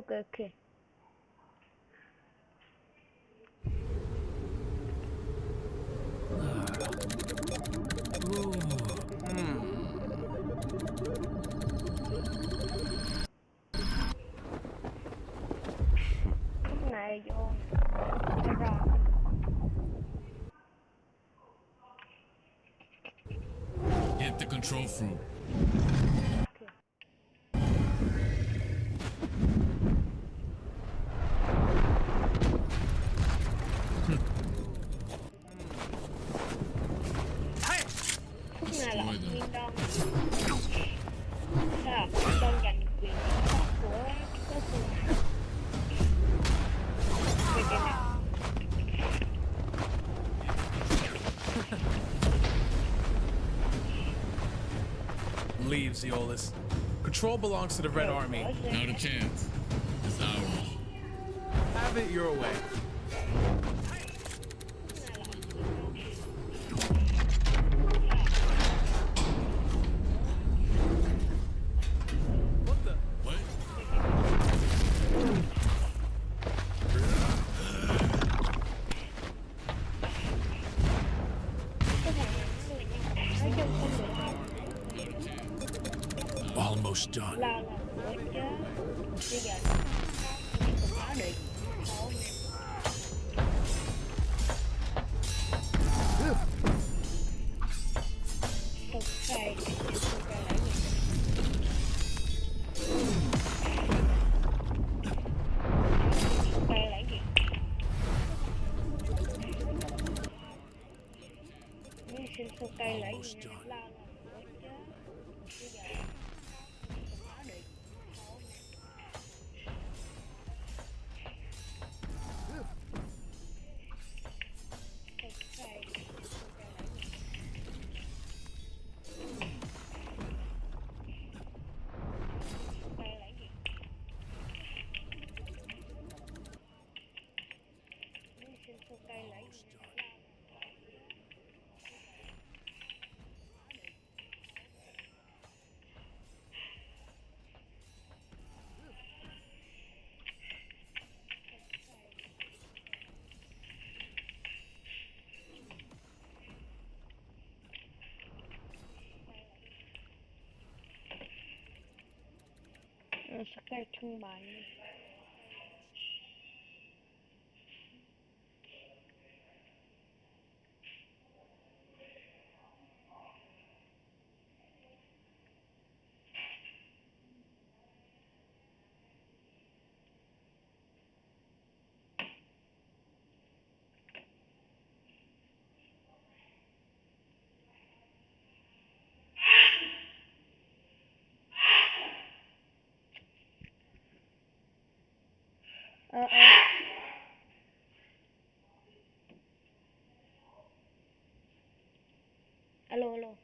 Ok ok. Lúc này vô ra. Get the control fruit. Lúc này là nguyên đơn. Sao đơn giành quyền của cái khu này. Về cái này. Leave, Zeolus. Control belongs to the Red Army. Not a chance. It's ours. Have it your way. What the? What? Nói chung không được đâu. Almost done. Là nữa chứ. Bây giờ nó có điện. Ok, lại gì? Quay lại gì? Mình xin số cây lại gì? La là nữa chứ. Bây giờ có điện. Sẽ cây trưng bày. Alo alo.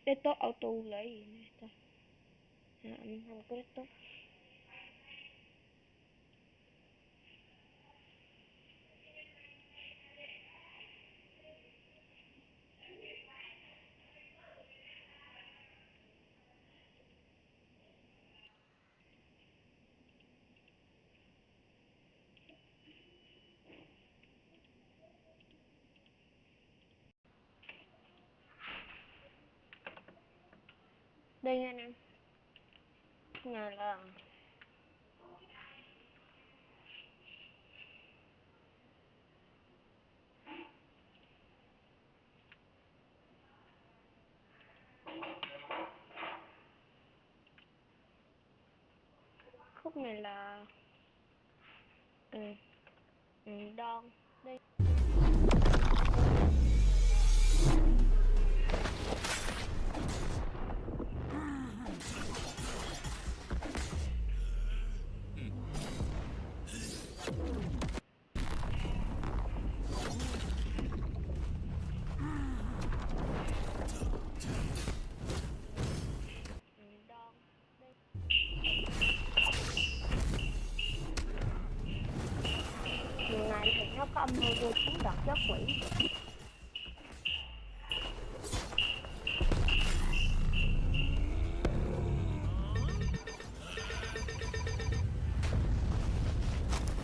Desktop auto là gì nè ta? Anh không có desktop. Đây nha anh em. Nhà là khúc này là đòn đây. Đường này thì nó có âm mưu vô xuống đợt gió quỷ.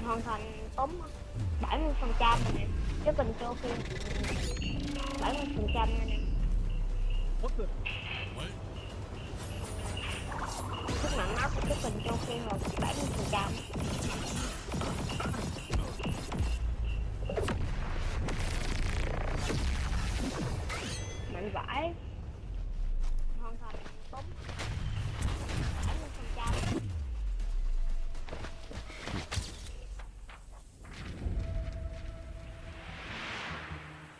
hoàn thành tốn 70% rồi nè, cái control phim 70% rồi nè. What the? What? Sức mạnh nó của cái control phim là 70%. Mạnh vãi. Hoàn thành tốn 70%.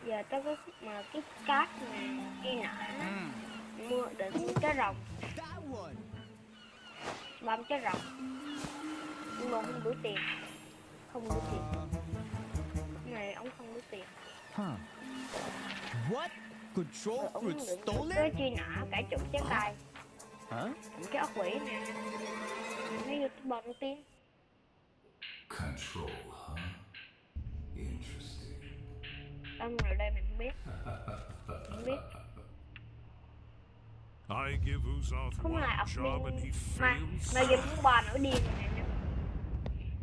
Giờ tới cái khúc mà cái cát này kia nã mua định mua trái rồng, băm trái rồng nhưng mà không đủ tiền, không đủ tiền. Cái này ông không đủ tiền. What? Control Rồi ông fruit định stolen? cái truy nã cải trụng trái cây, cái ốc quỷ nè, mấy youtuber nổi tiếng. Control, huh? Interesting. Ông rồi đây mình không biết, không biết. I give Uzoth Không one là ọc job and he điên fails. mà game thứ 3 nổi điên rồi nè.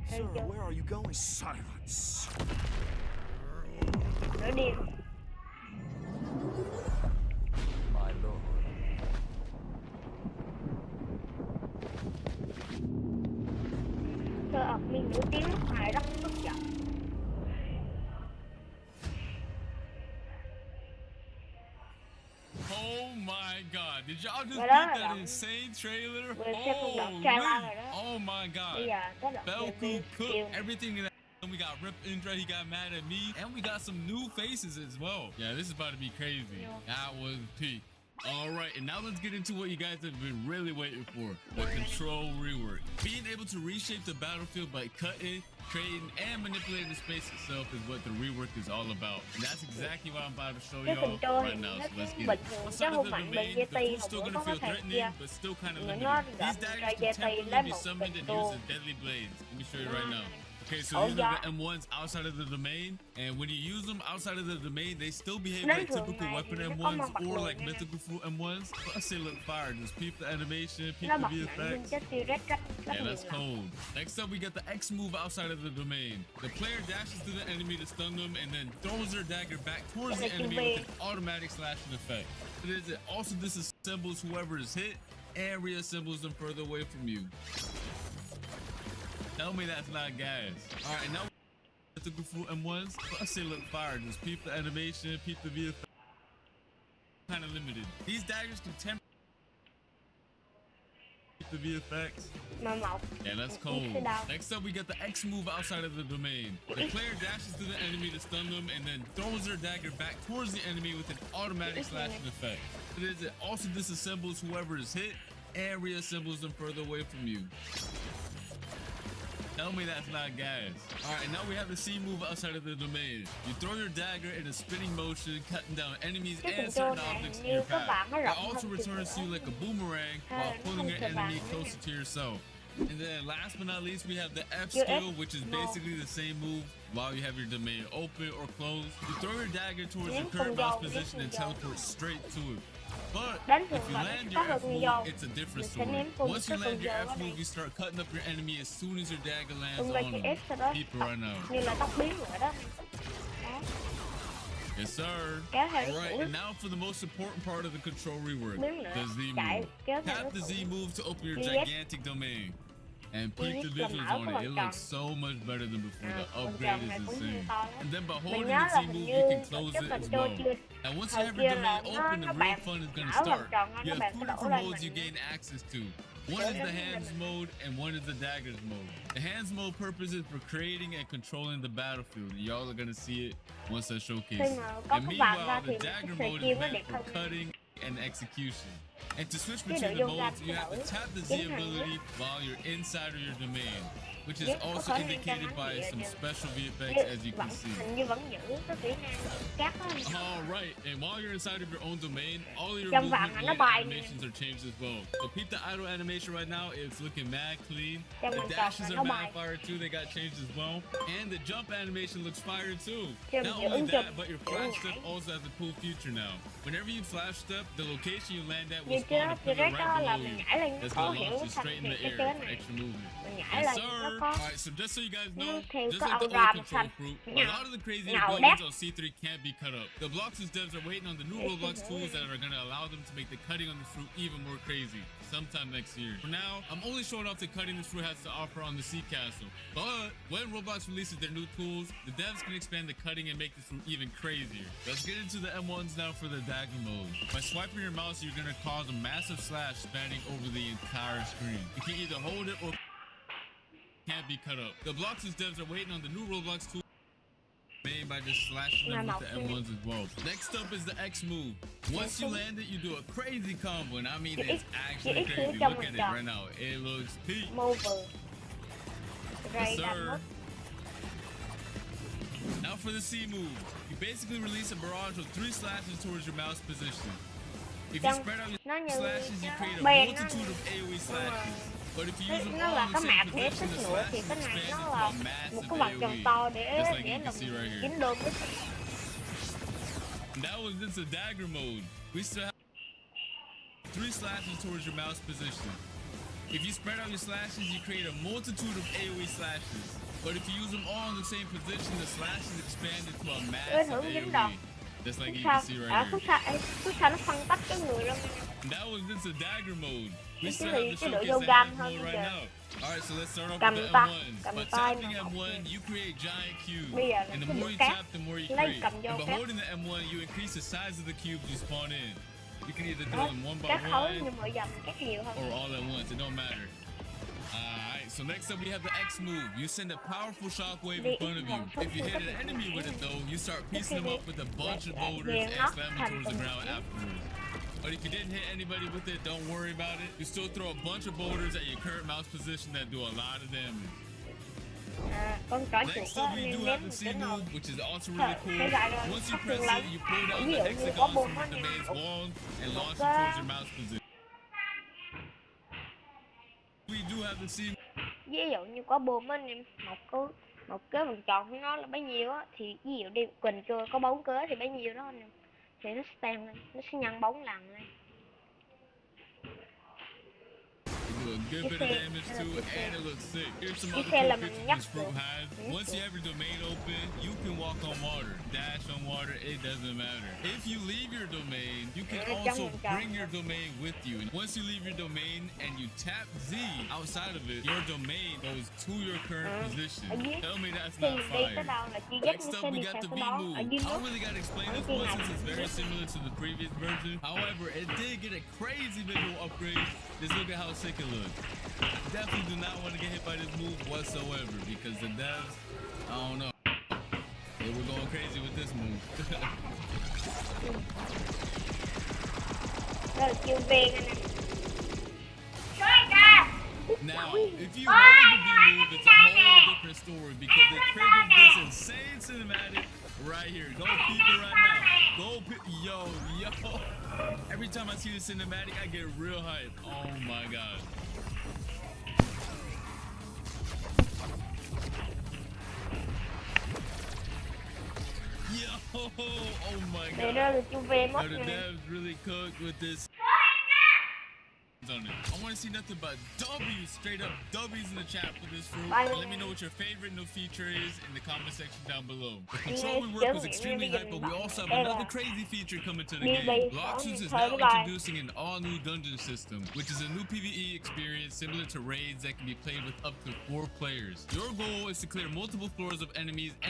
Thấy Sir, chưa? where are you going? Silence. Nổi điên. My lord. Sơ admin nổi tiếng lúc này rất tức giận. Oh my god, did y'all just Rồi beat đó là that động. insane trailer? Vừa xem một đợt trailer rồi đó. Oh my god. Bây giờ tới đợt Belku review cooked chiều. everything in that. And we got Rip Indra, he got mad at me. And we got some new faces as well. Yeah, this is about to be crazy. That was peak. Alright, and now let's get into what you guys have been really waiting for. The control rework. Being able to reshape the battlefield by cutting, creating, and manipulating the space itself is what the rework is all about. And that's exactly what I'm about to show Cái y'all control right thì now. nó So let's cũng get bình it. thường, Outside chứ of không the mạnh domain, bằng the GT food's hồi still bữa gonna có feel thằng threatening, kia. but still kind of Mà limited. nó These gặp daggers ra can GT temporarily lấy be một summoned and control. used as deadly blades. Let me show you right now. Okay, so Oh, these yeah. are the M1s outside of the domain, and when you use them outside of the domain, they still behave Đến like thường typical này weapon thì nó có M1s mong bạc or lùi like nha. mythical fruit M1s. Plus they look fire. Just peep the animation, peep Nó the bật mạnh hơn VFX. chất tiêu rất rất Yeah, nhiều that's lần. cold. Next up, we got the X move outside of the domain. The player dashes to the enemy to stun them and then throws their dagger back towards the enemy with an automatic slashing effect. It also disassembles whoever is hit and reassembles them further away from you. Tell me that's not gas. All right, now mythical fruit M1s. Plus they look fire. Just peep the animation, peep the VFX. Kind of limited. These daggers can temporarily the VFX. Mà một Yeah, that's It's cold. down. Next up, we got the X move outside of the domain. The player dashes to the enemy to stun them and then throws their dagger back towards the enemy with an automatic slashing effect. It also disassembles whoever is hit and reassembles them further away from you. Tell me that's not gas. All right, now we have the C move outside of the domain. You throw your dagger in a spinning motion, cutting down enemies Cái and control certain này objects in như your các bạn path. nó It rộng also hơn returns to you like a boomerang Hay while là nó pulling không your thừa enemy vàng closer to yourself. And then last but not least, we have the F Your skill, F? which is No. basically the same move while you have your domain open or closed. You throw your dagger towards Nhấn your current con mouse dâu, position nhấn and con dâu. teleport straight to it. But Đánh if thường you là land nó your có F con move, dâu. it's a different Mình sẽ story. ném con Once you cái con land your dâu F ở move, đây. you start cutting up your enemy as soon as your dagger lands Tung on ra chữ them. S sau đó Keep it right now. như là tóc biến vậy đó. Đó. Yes, sir. Kéo theo All cái right, mũi. and now for the most important part of the control rework, Biến nữa. the Z Chạy, move. kéo theo Tap cái the Z mũi. move to open your Yes. gigantic domain. And peek the Yes, difference làm on ảo it. có It vòng looks tròn. so much better than before. The vòng upgrade tròn này is cũng insane. to lắm. And then by Mình holding nhớ the là Z hình move, như you can close cái it as control well. chưa And once you hồi have kia your là domain nó open, the real bàn fun is going to ảo vòng start. tròn nó You have bàn two cái đổ different lên modes you mình. gain access to. One is the hands mode and one is the daggers mode. The hands mode purpose is for creating and controlling the battlefield. Y'all are gonna see it once I showcase Khi it. mà có And cái vàng ra meanwhile, thì the dagger cái mode kia is nó meant đẹp for hơn. cutting and execution. And to switch Cái between nội the dung ra modes, cái you have đổi to tap the Z tiến hành ability nhất. while you're inside of your domain, which is Yes, có also khả năng indicated cho nó by gì some vậy? special VFX Như as you vẫn can see. hình như vẫn giữ cái kỹ năng cắt á. All right, and while you're inside of your own domain, all of your Trong vàng movement nó related bay nè. animations are changed as well. So peep the idle animation right now, it's looking mad clean. Trong The vòng tròn dashes là are nó mad bay. fire too, they got changed as well. And the jump animation looks fire too. Trong Not giữa only chụp that, but your kiểu flash nhảy. step also has a cool feature now. Whenever you flash step, the location you land at will Như spawn a trên pillar đó right là below mình you. nhảy lên nó That's có gonna hiệu launch nó you thành straight in thì the cái air trên for này extra movement. mình nhảy Yes, lên sir. nó có Alright, so just so you guys know, theo just cái like ông the old ràm control xanh fruit, a nhào lot of the crazy nhào abilities đáp. on C3 can't be cut up. The Blox's devs are waiting on the new Roblox tools that are gonna allow them to make the cutting on the fruit even more crazy sometime next year. For now, I'm only showing off the cutting this fruit has to offer on the Sea Castle. But when Roblox releases their new tools, the devs can expand the cutting and make this fruit even crazier. Let's get into the M1s now for the dagger mode. By swiping your mouse, you're gonna cause a massive slash spanning over the entire screen. You can either hold it or can't be cut up. The Blox's devs are waiting on the new Roblox tool made by just slashing them with the M1s as well. Next up is the X move. Once you land it, you do a crazy combo, and I mean it's actually crazy. Look at it right now. It looks peak. Mover Yes, sir. Now for the C move. You basically release a barrage of 3 slashes towards your mouse position. If you spread out nó your như slashes, you create a bèn nó multitude of AoE slashes. But if you use them nó all là in the cái same map để position, tích the nữa thì slashes cái này expand nó into là a một massive cái vòng tròn AoE. to để Just like you làm can see right here. dính đơm đó. And that was into dagger mode. We still have 3 slashes towards your mouse position. If you spread out your slashes, you create a multitude of AoE slashes. But if you use them all in the same position, the slashes expand into a massive AoE. Just like you can see right here. Phút sau nó phân tách cái người ra. And that was into dagger mode. We Cái still này have the cái độ showcase vô the gam hand hơn mode bây right giờ. now. Alright, so let's start off Cầm with the tay, M1s. cầm By tay tapping mà học M1, nè. you create giant cubes. Bây giờ là And the cái more bộ you cát, tap, the more you lấy create. cầm vô And by cát. holding the M1, you increase the size of the cubes you spawn in. You can either do Đó, them one by các khối one nhưng mà dầm các nhiều hơn. or all at once. It don't matter. Alright, so next up we have the X move. You send a powerful shockwave in front of you. If you hit an enemy with it though, you start piecing them up with a bunch of boulders and slam them towards the ground afterwards. But if you didn't hit anybody with it, don't worry about it. You still throw a bunch of boulders at your current mouse position that do a lot of damage. Con trỏ chuột Next á, up, we nên do ném have the một C cái nào. move, which is also really cool. Thế gọi là Once you thắt press thương lắm. it, you pull down Ví the dụ như có hexagons bom from á the nha. maze wall and launch it cái- towards your mouse position. We do have the C Ví dụ như có bom á em, một cái vòng tròn của nó là bấy nhiêu á, thì ví dụ đi quỳnh cưa có 4 cớ thì bấy nhiêu đó anh em, thì nó sẽ tăng lên, nó sẽ nhân 4 lần lên. do a good bit of damage to it, and it looks sick. Here's some other xe là cool mình features nhắc this fruit được. has. Once you have your domain open, you can walk on water, dash on water, it doesn't matter. If you leave your domain, you can also bring your domain with you. And once you leave your domain and you tap Z outside of it, your domain goes to your current position. Tell me that's Thì not đi tới fire. đâu là chi dắt Next nó up, sẽ we đi got theo the cái V đó. move. Ở I dưới don't nước really gotta explain this Cái one này since it's thì very biết. similar to the previous version. However, it did get a crazy visual upgrade. Just look at how sick it looks. Definitely do not want to get hit by this move whatsoever because the devs, I don't know. They were going crazy with this move. Đó là chiêu viên anh em. Now, if you hold the V move, it's a whole different story because it triggered this insane cinematic right here. Go peep it right now. Go peep, yo. Every time I see the cinematic, I get real hype. Oh my god. Yo, oh my Để god. đó là chiêu viên mất The nha. devs really cooked with this. On it. I want to see nothing but W's, straight up W's in the chat for this fruit. Let me know what your favorite new feature is in the comment section down below. The control we work was extremely hype, but we also have another crazy feature coming to the game. Bloxus is now introducing an all-new dungeon system, which is a new PvE experience similar to raids that can be played with up to 4 players. Your goal is to clear multiple floors of enemies